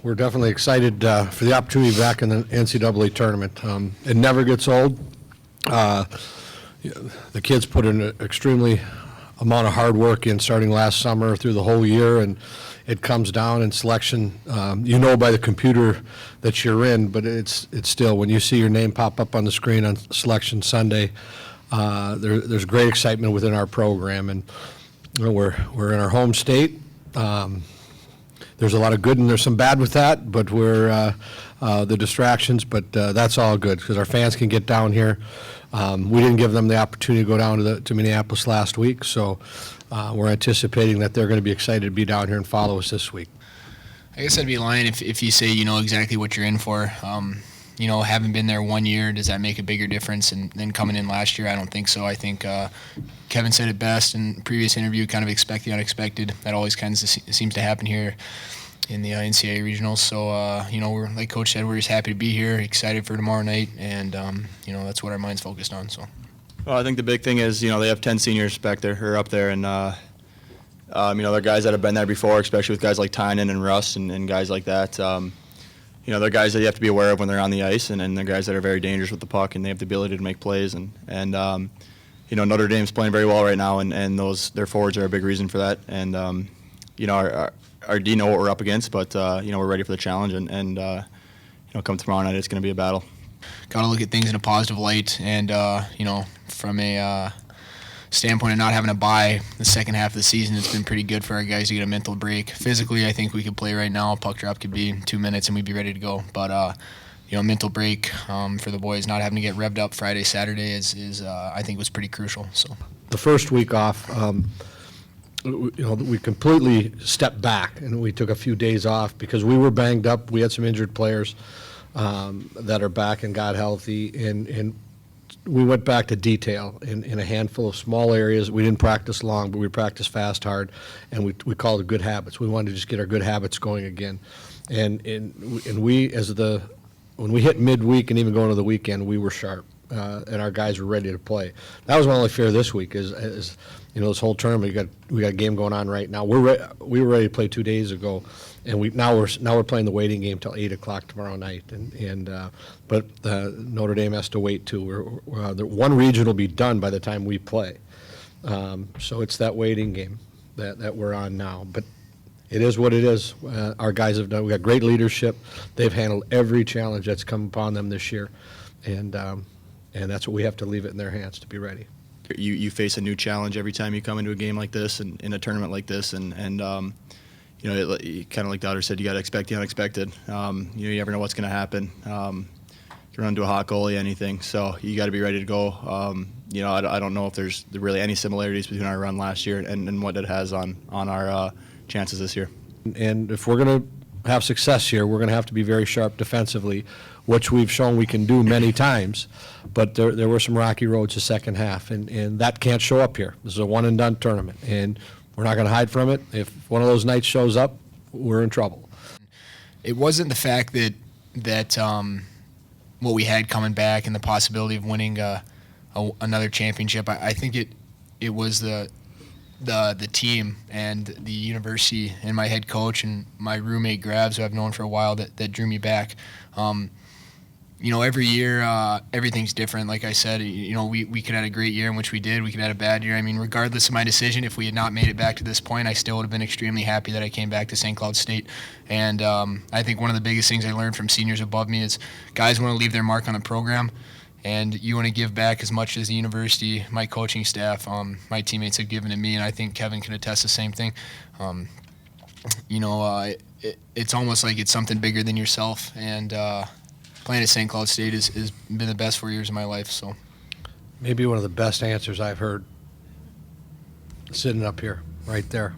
we're definitely excited for the opportunity to be back in the NCAA tournament. It never gets old. The kids put in an extremely amount of hard work in starting last summer through the whole year, and it comes down in selection. You know by the computer that you're in, but it's still, when you see your name pop up on the screen on Selection Sunday, there's great excitement within our program, and we're in our home state. There's a lot of good and there's some bad with that, but we're the distractions, but that's all good because our fans can get down here. We didn't give them the opportunity to go down to Minneapolis last week, so we're anticipating that they're going to be excited to be down here and follow us this week. I guess I'd be lying if you say you know exactly what you're in for. Having been there 1 year, does that make a bigger difference than coming in last year? I don't think so. I think Kevin said it best in the previous interview, kind of expect the unexpected. That always kind of seems to happen here in the NCAA regionals. So, we're, like Coach said, we're just happy to be here, excited for tomorrow night, and, that's what our mind's focused on. So. Well, I think the big thing is, they have 10 seniors back there or up there, and, they're guys that have been there before, especially with guys like Tynan and Russ and guys like that. They're guys that you have to be aware of when they're on the ice, and they're guys that are very dangerous with the puck, and they have the ability to make plays. And Notre Dame's playing very well right now, and their forwards are a big reason for that. And, our D know what we're up against, but, we're ready for the challenge. And come tomorrow night, it's going to be a battle. Got to look at things in a positive light. And, from a standpoint of not having a bye the second half of the season, it's been pretty good for our guys to get a mental break. Physically, I think we could play right now. Puck drop could be 2 minutes and we'd be ready to go. But, mental break for the boys, not having to get revved up Friday, Saturday is I think was pretty crucial. So the first week off, we completely stepped back and we took a few days off because we were banged up. We had some injured players that are back and got healthy, and we went back to detail in a handful of small areas. We didn't practice long, but we practiced fast, hard, and we called it good habits. We wanted to just get our good habits going again. And we, when we hit midweek and even going to the weekend, we were sharp, and our guys were ready to play. That was my only fear this week is this whole tournament. We got a game going on right now. We were ready to play 2 days ago, and now we're playing the waiting game till 8 o'clock tomorrow night. But Notre Dame has to wait too. The one region will be done by the time we play, so it's that waiting game that we're on now. But it is what it is. Our guys have done. We got great leadership. They've handled every challenge that's come upon them this year, and that's what we have to leave it in their hands to be ready. You face a new challenge every time you come into a game like this and in a tournament like this, and kind of like Dowd said, you got to expect the unexpected. You never know what's going to happen. You run into a hot goalie, anything. So you got to be ready to go. I don't know if there's really any similarities between our run last year and what it has on our chances this year. And if we're going to have success here, we're going to have to be very sharp defensively, which we've shown we can do many times. But there were some rocky roads the second half, and that can't show up here. This is a one-and-done tournament, and we're not going to hide from it. If one of those nights shows up, we're in trouble. It wasn't the fact that what we had coming back and the possibility of winning another championship. I think it was the team and the university and my head coach and my roommate Gravs, who I've known for a while, that drew me back. Every year everything's different. Like I said, we could have had a great year, in which we did. We could have had a bad year. I mean, regardless of my decision, if we had not made it back to this point, I still would have been extremely happy that I came back to St. Cloud State. And I think one of the biggest things I learned from seniors above me is guys want to leave their mark on the program, and you want to give back as much as the university, my coaching staff, my teammates have given to me, and I think Kevin can attest the same thing. It's almost like it's something bigger than yourself, and playing at St. Cloud State has been the best 4 years of my life. So, maybe one of the best answers I've heard sitting up here, right there.